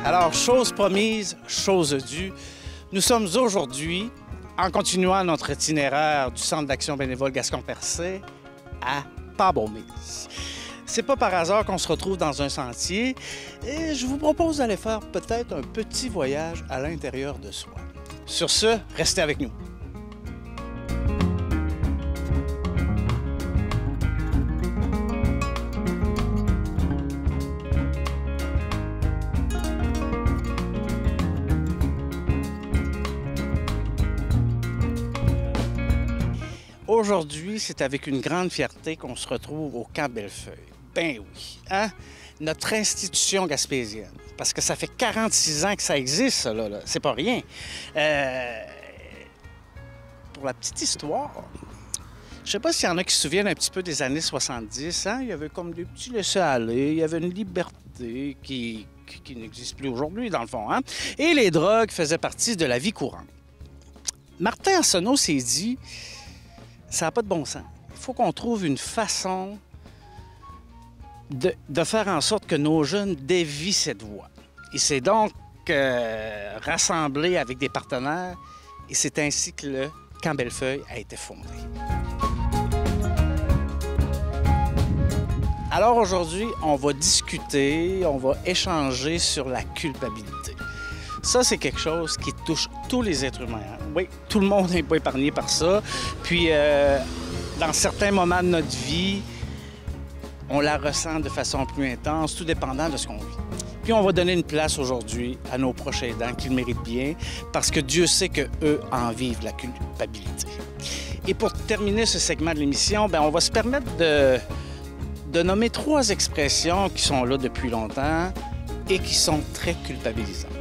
Alors, chose promise, chose due, nous sommes aujourd'hui, en continuant notre itinéraire du Centre d'action bénévole Gascon-Percé, à Pas-Beaumise. C'est pas par hasard qu'on se retrouve dans un sentier et je vous propose d'aller faire peut-être un petit voyage à l'intérieur de soi. Sur ce, restez avec nous. Aujourd'hui, c'est avec une grande fierté qu'on se retrouve au Camp Bellefeuille. Ben oui, hein? Notre institution gaspésienne. Parce que ça fait 46 ans que ça existe, ça, là. C'est pas rien. Pour la petite histoire, je sais pas s'il y en a qui se souviennent un petit peu des années 70, hein? Il y avait comme des petits laissés-aller, il y avait une liberté qui n'existe plus aujourd'hui, dans le fond, hein? Et les drogues faisaient partie de la vie courante. Martin Arsenault s'est dit... Ça n'a pas de bon sens. Il faut qu'on trouve une façon de faire en sorte que nos jeunes dévient cette voie. Il s'est donc rassemblé avec des partenaires et c'est ainsi que le Camp Bellefeuille a été fondé. Alors aujourd'hui, on va discuter, on va échanger sur la culpabilité. Ça, c'est quelque chose qui touche tous les êtres humains. Hein? Oui, tout le monde n'est pas épargné par ça. Puis, dans certains moments de notre vie, on la ressent de façon plus intense, tout dépendant de ce qu'on vit. Puis, on va donner une place aujourd'hui à nos proches aidants qui le méritent bien, parce que Dieu sait qu'eux en vivent la culpabilité. Et pour terminer ce segment de l'émission, on va se permettre de nommer 3 expressions qui sont là depuis longtemps et qui sont très culpabilisantes.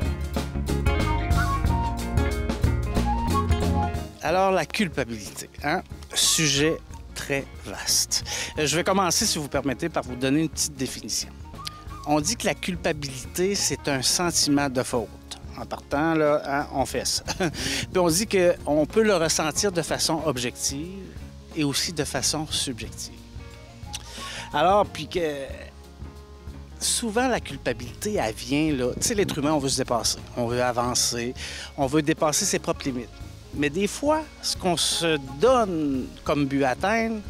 Alors, la culpabilité, hein? Sujet très vaste. Je vais commencer, si vous permettez, par vous donner une petite définition. On dit que la culpabilité, c'est un sentiment de faute. En partant, là, hein, on fait ça. Puis on dit qu'on peut le ressentir de façon objective et aussi de façon subjective. Alors, puis que... Souvent, la culpabilité, elle vient, là... Tu sais, l'être humain, on veut se dépasser, on veut avancer, on veut dépasser ses propres limites. Mais des fois, ce qu'on se donne comme but à atteindre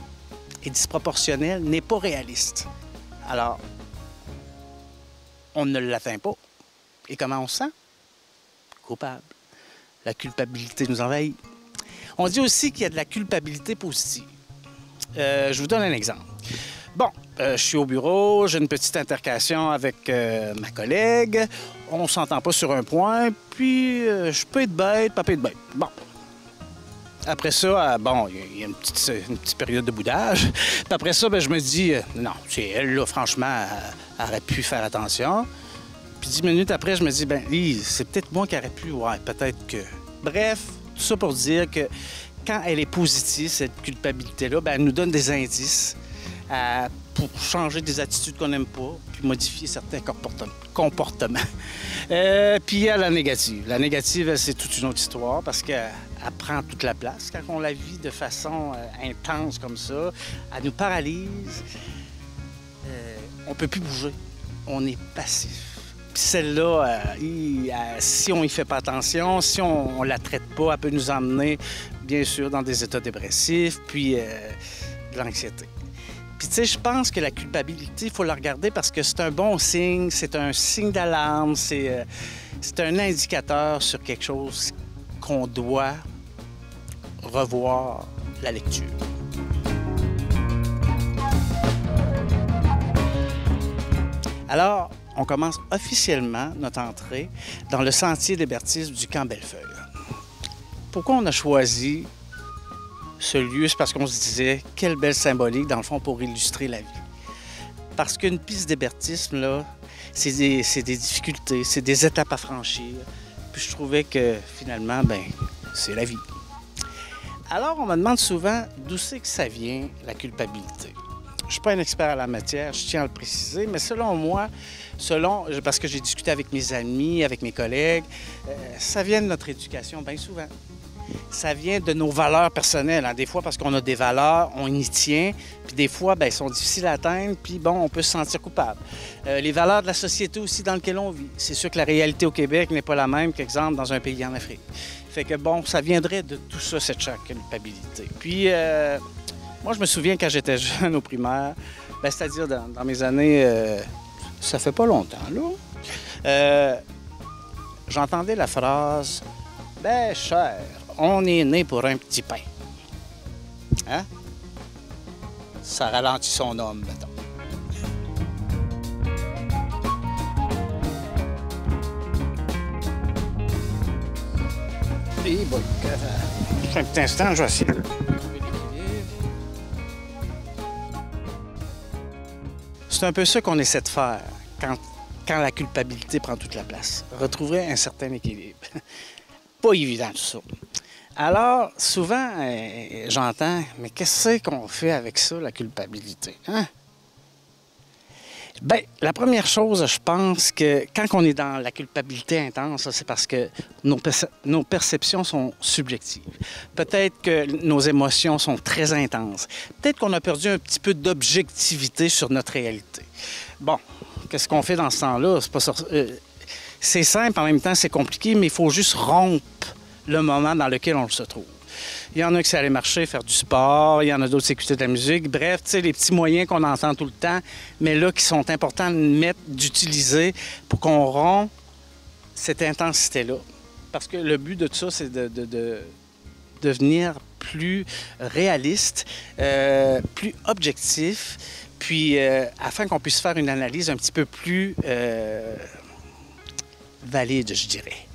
est disproportionnel, n'est pas réaliste. Alors, on ne l'atteint pas. Et comment on se sent? Coupable. La culpabilité nous envahit. On dit aussi qu'il y a de la culpabilité positive. Je vous donne un exemple. Bon, je suis au bureau, j'ai une petite altercation avec ma collègue. On ne s'entend pas sur un point, puis je peux être bête, pas être bête. Bon. Après ça, il y a une petite période de boudage. Puis après ça, je me dis, non, c'est elle, là, franchement, elle aurait pu faire attention. Puis 10 minutes après, je me dis, c'est peut-être moi qui aurais pu, ouais, peut-être que... Bref, tout ça pour dire que quand elle est positive, cette culpabilité-là, elle nous donne des indices pour changer des attitudes qu'on n'aime pas, puis modifier certains comportements. Puis il y a la négative. La négative, c'est toute une autre histoire parce qu'elle prend toute la place. Quand on la vit de façon intense comme ça, elle nous paralyse. On ne peut plus bouger. On est passif. Puis celle-là, si on y fait pas attention, si on la traite pas, elle peut nous emmener, bien sûr, dans des états dépressifs, puis de l'anxiété. Puis, tu sais, je pense que la culpabilité, il faut la regarder parce que c'est un bon signe, c'est un signe d'alarme, c'est un indicateur sur quelque chose qu'on doit revoir la lecture. Alors, on commence officiellement notre entrée dans le sentier d'hébertisme du Camp Bellefeuille. Pourquoi on a choisi ce lieu? C'est parce qu'on se disait, quelle belle symbolique, dans le fond, pour illustrer la vie. Parce qu'une piste d'hébertisme, là, c'est des difficultés, c'est des étapes à franchir. Puis je trouvais que, finalement, c'est la vie. Alors, on me demande souvent d'où c'est que ça vient, la culpabilité. Je ne suis pas un expert à la matière, je tiens à le préciser, mais selon moi, parce que j'ai discuté avec mes amis, avec mes collègues, ça vient de notre éducation bien souvent. ça vient de nos valeurs personnelles. Hein. Des fois, parce qu'on a des valeurs, on y tient, puis des fois, bien, elles sont difficiles à atteindre, puis bon, on peut se sentir coupable. Les valeurs de la société aussi dans laquelle on vit. C'est sûr que la réalité au Québec n'est pas la même qu'exemple dans un pays en Afrique. Fait que bon, ça viendrait de tout ça, cette culpabilité. Puis, moi, je me souviens quand j'étais jeune au primaire, bien, c'est-à-dire dans mes années, ça fait pas longtemps, là, j'entendais la phrase « Ben, cher, on est né pour un petit pain. » Hein? Ça ralentit son homme, mettons. Et bon, un petit instant, je vais essayer de trouver l'équilibre. C'est un peu ça qu'on essaie de faire quand la culpabilité prend toute la place. Retrouver un certain équilibre. Pas évident tout ça. Alors, souvent, j'entends, mais qu'est-ce qu'on fait avec ça, la culpabilité? Hein? Bien, la première chose, je pense que quand on est dans la culpabilité intense, c'est parce que nos perceptions sont subjectives. Peut-être que nos émotions sont très intenses. Peut-être qu'on a perdu un petit peu d'objectivité sur notre réalité. Bon, qu'est-ce qu'on fait dans ce temps-là? C'est simple, en même temps, c'est compliqué, mais il faut juste rompre le moment dans lequel on se trouve. Il y en a qui c'est aller marcher, faire du sport, il y en a d'autres qui c'est écouter de la musique. Bref, tu sais, les petits moyens qu'on entend tout le temps, mais là, qui sont importants de mettre, d'utiliser pour qu'on rompt cette intensité-là. Parce que le but de tout ça, c'est de devenir plus réaliste, plus objectif, puis afin qu'on puisse faire une analyse un petit peu plus valide, je dirais.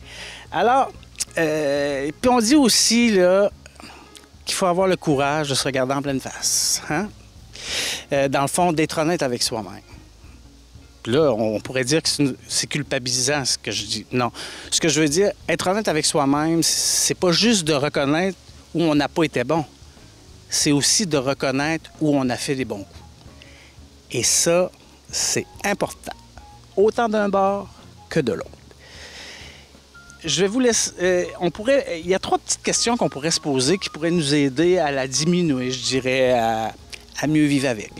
Alors, puis on dit aussi là, qu'il faut avoir le courage de se regarder en pleine face. Hein? Dans le fond, d'être honnête avec soi-même. Puis là, on pourrait dire que c'est culpabilisant ce que je dis. Non. Ce que je veux dire, être honnête avec soi-même, c'est pas juste de reconnaître où on n'a pas été bon. C'est aussi de reconnaître où on a fait des bons coups. Et ça, c'est important. Autant d'un bord que de l'autre. Je vais vous laisser. Il y a 3 petites questions qu'on pourrait se poser qui pourraient nous aider à la diminuer, je dirais, à mieux vivre avec.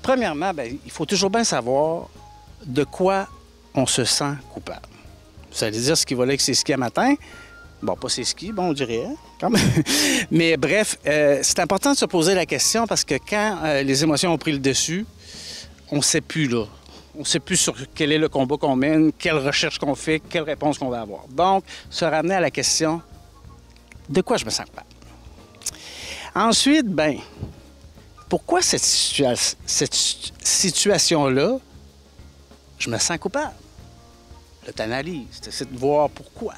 Premièrement, bien, il faut toujours bien savoir de quoi on se sent coupable. Vous allez dire ce qui va là avec ses skis à matin. Bon, pas ses skis, bon, on dirait, hein, quand même. Mais bref, c'est important de se poser la question parce que quand les émotions ont pris le dessus, on ne sait plus, là. On ne sait plus sur quel est le combat qu'on mène, quelle recherche qu'on fait, quelle réponse qu'on va avoir. Donc, se ramener à la question, de quoi je me sens coupable? Ensuite, bien, pourquoi cette situation-là, je me sens coupable? Là, tu analyses, tu essaies de voir pourquoi.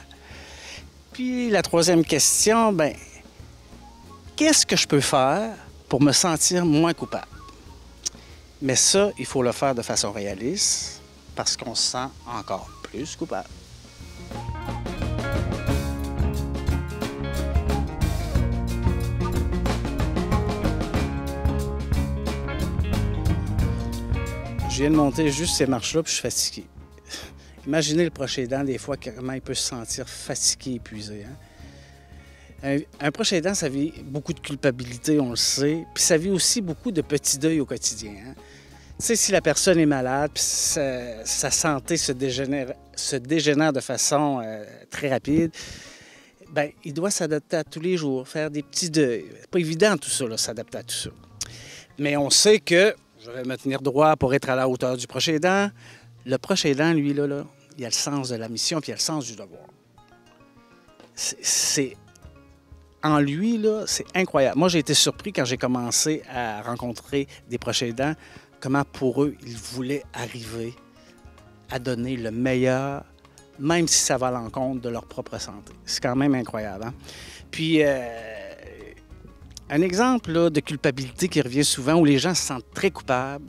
Puis, la 3e question, bien, qu'est-ce que je peux faire pour me sentir moins coupable? Mais ça, il faut le faire de façon réaliste parce qu'on se sent encore plus coupable. Je viens de monter juste ces marches-là puis je suis fatigué. Imaginez le proche aidant, des fois, comment il peut se sentir fatigué, épuisé. Hein? Un proche aidant, ça vit beaucoup de culpabilité, on le sait, puis ça vit aussi beaucoup de petits deuils au quotidien. Hein? Tu sais, si la personne est malade, puis sa santé se dégénère de façon très rapide, bien, il doit s'adapter à tous les jours, faire des petits deuils. C'est pas évident tout ça, s'adapter à tout ça. Mais on sait que je vais me tenir droit pour être à la hauteur du proche aidant. Le proche aidant, lui, là, il a le sens de la mission, puis il a le sens du devoir. En lui, là, c'est incroyable. Moi, j'ai été surpris quand j'ai commencé à rencontrer des proches aidants, comment pour eux, ils voulaient arriver à donner le meilleur, même si ça va à l'encontre de leur propre santé. C'est quand même incroyable. Hein? Puis, un exemple là, de culpabilité qui revient souvent, où les gens se sentent très coupables,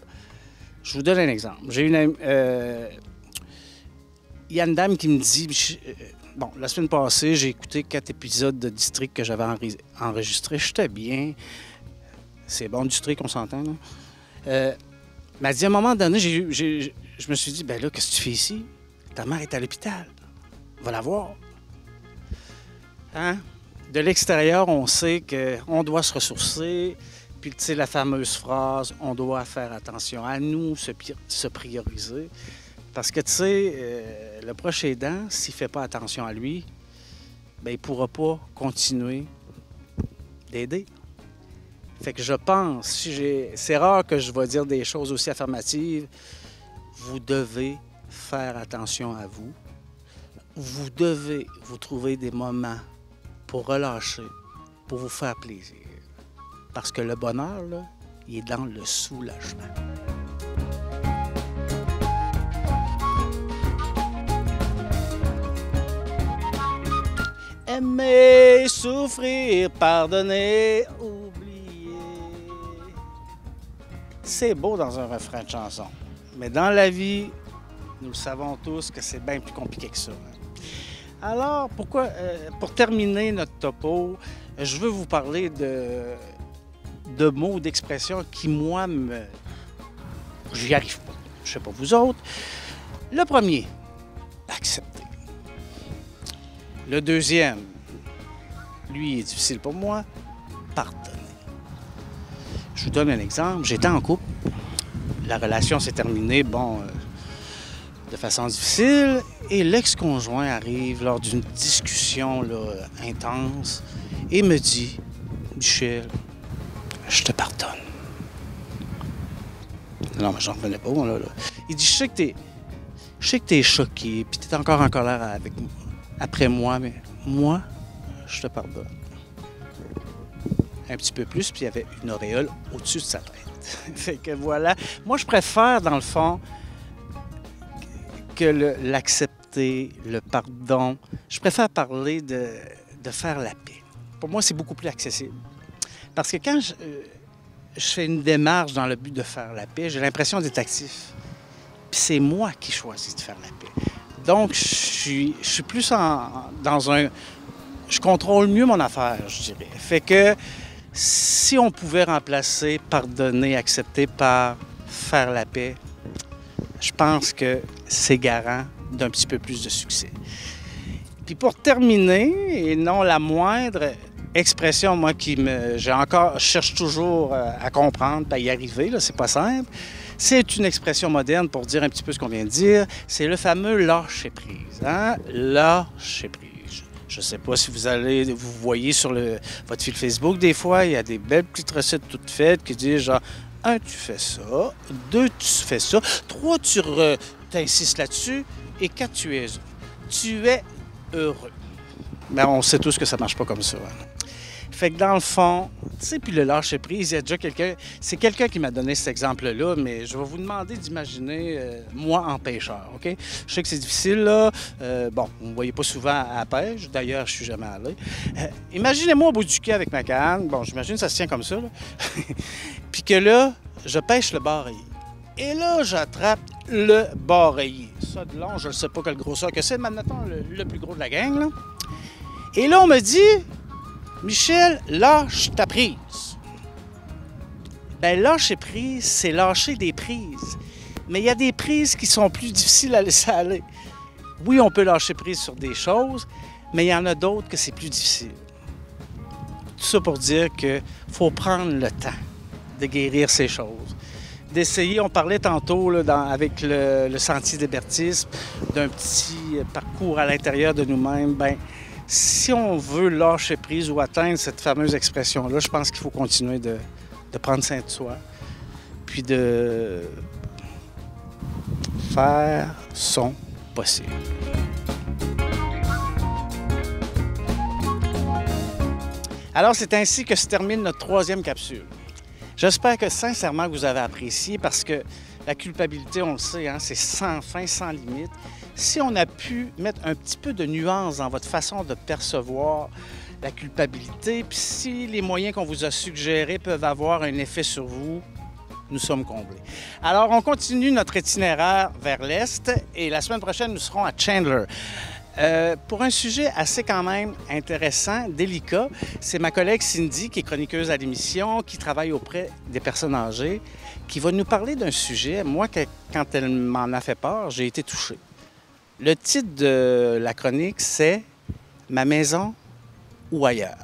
je vous donne un exemple. Il y a une dame qui me dit... Bon, la semaine passée, j'ai écouté 4 épisodes de District que j'avais enregistrés. J'étais bien. C'est bon, District, on s'entend, là. Elle m'a dit, à un moment donné, je me suis dit, ben là, qu'est-ce que tu fais ici? Ta mère est à l'hôpital. Va la voir. Hein? De l'extérieur, on sait qu'on doit se ressourcer, puis tu sais, la fameuse phrase « on doit faire attention à nous, se prioriser ». Parce que tu sais, le proche aidant, s'il ne fait pas attention à lui, bien, il ne pourra pas continuer d'aider. Fait que je pense, c'est rare que je vais dire des choses aussi affirmatives, vous devez faire attention à vous. Vous devez vous trouver des moments pour relâcher, pour vous faire plaisir. Parce que le bonheur, là, il est dans le soulagement. Aimer, souffrir, pardonner, oublier. C'est beau dans un refrain de chanson. Mais dans la vie, nous le savons tous que c'est bien plus compliqué que ça. Alors, pour terminer notre topo, je veux vous parler de mots, d'expressions qui, moi, j'y arrive pas. Je ne sais pas vous autres. Le premier, accepter. Le deuxième, lui, il est difficile pour moi, pardonner. Je vous donne un exemple. J'étais en couple. La relation s'est terminée, de façon difficile. Et l'ex-conjoint arrive lors d'une discussion là, intense et me dit « Michel, je te pardonne. » Non, mais j'en revenais pas, là. Il dit « Je sais que t'es choqué, puis t'es encore en colère après moi, mais moi, je te pardonne. » Un petit peu plus, puis il y avait une auréole au-dessus de sa tête. Fait que voilà. Moi, je préfère, dans le fond, que l'accepter, le pardon. Je préfère parler de faire la paix. Pour moi, c'est beaucoup plus accessible. Parce que quand je fais une démarche dans le but de faire la paix, j'ai l'impression d'être actif. Puis c'est moi qui choisis de faire la paix. Donc, je suis plus dans un... Je contrôle mieux mon affaire, je dirais. Fait que si on pouvait remplacer pardonner, accepter par faire la paix, je pense que c'est garant d'un petit peu plus de succès. Puis pour terminer, et non la moindre, expression, moi, je cherche toujours à comprendre, à y arriver, là, c'est pas simple. C'est une expression moderne pour dire un petit peu ce qu'on vient de dire. C'est le fameux lâcher prise. Hein? Lâcher prise. Je ne sais pas si vous voyez sur votre fil Facebook, des fois, il y a des belles petites recettes toutes faites qui disent genre, 1, tu fais ça, 2, tu fais ça, 3, tu insistes là-dessus, et 4, tu es heureux. Mais on sait tous que ça ne marche pas comme ça. Hein? Fait que dans le fond, tu sais, puis le lâcher prise, il y a déjà c'est quelqu'un qui m'a donné cet exemple-là, mais je vais vous demander d'imaginer moi en pêcheur, OK? Je sais que c'est difficile, là. Vous ne me voyez pas souvent à la pêche. D'ailleurs, je ne suis jamais allé. Imaginez-moi au bout du quai avec ma canne. Bon, j'imagine que ça se tient comme ça, là. Puis que là, je pêche le bar rayé. Et là, j'attrape le bar rayé. Ça, de long, je ne sais pas quelle grosseur que c'est, mais admettons le plus gros de la gang, là. Et là, on me dit... Michel, lâche ta prise. Bien, lâcher prise, c'est lâcher des prises. Mais il y a des prises qui sont plus difficiles à laisser aller. Oui, on peut lâcher prise sur des choses, mais il y en a d'autres que c'est plus difficile. Tout ça pour dire qu'il faut prendre le temps de guérir ces choses. D'essayer, on parlait tantôt là, avec le sentier d'hébertisme, d'un petit parcours à l'intérieur de nous-mêmes. Bien, si on veut lâcher prise ou atteindre cette fameuse expression-là, je pense qu'il faut continuer de prendre soin de soi, puis de faire son possible. Alors, c'est ainsi que se termine notre 3e capsule. J'espère que sincèrement vous avez apprécié parce que la culpabilité, on le sait, hein, c'est sans fin, sans limite. Si on a pu mettre un petit peu de nuance dans votre façon de percevoir la culpabilité, puis si les moyens qu'on vous a suggérés peuvent avoir un effet sur vous, nous sommes comblés. Alors, on continue notre itinéraire vers l'Est et la semaine prochaine, nous serons à Chandler. Pour un sujet assez quand même intéressant, délicat, c'est ma collègue Cindy, qui est chroniqueuse à l'émission, qui travaille auprès des personnes âgées, qui va nous parler d'un sujet. Moi, quand elle m'en a fait part, j'ai été touché. Le titre de la chronique, c'est « Ma maison ou ailleurs.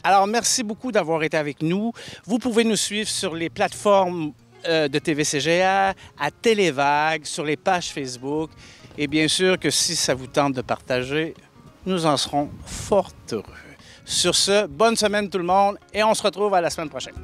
Alors, merci beaucoup d'avoir été avec nous. Vous pouvez nous suivre sur les plateformes de TVCGA, à Télévague, sur les pages Facebook. Et bien sûr que si ça vous tente de partager, nous en serons fort heureux. Sur ce, bonne semaine tout le monde et on se retrouve à la semaine prochaine.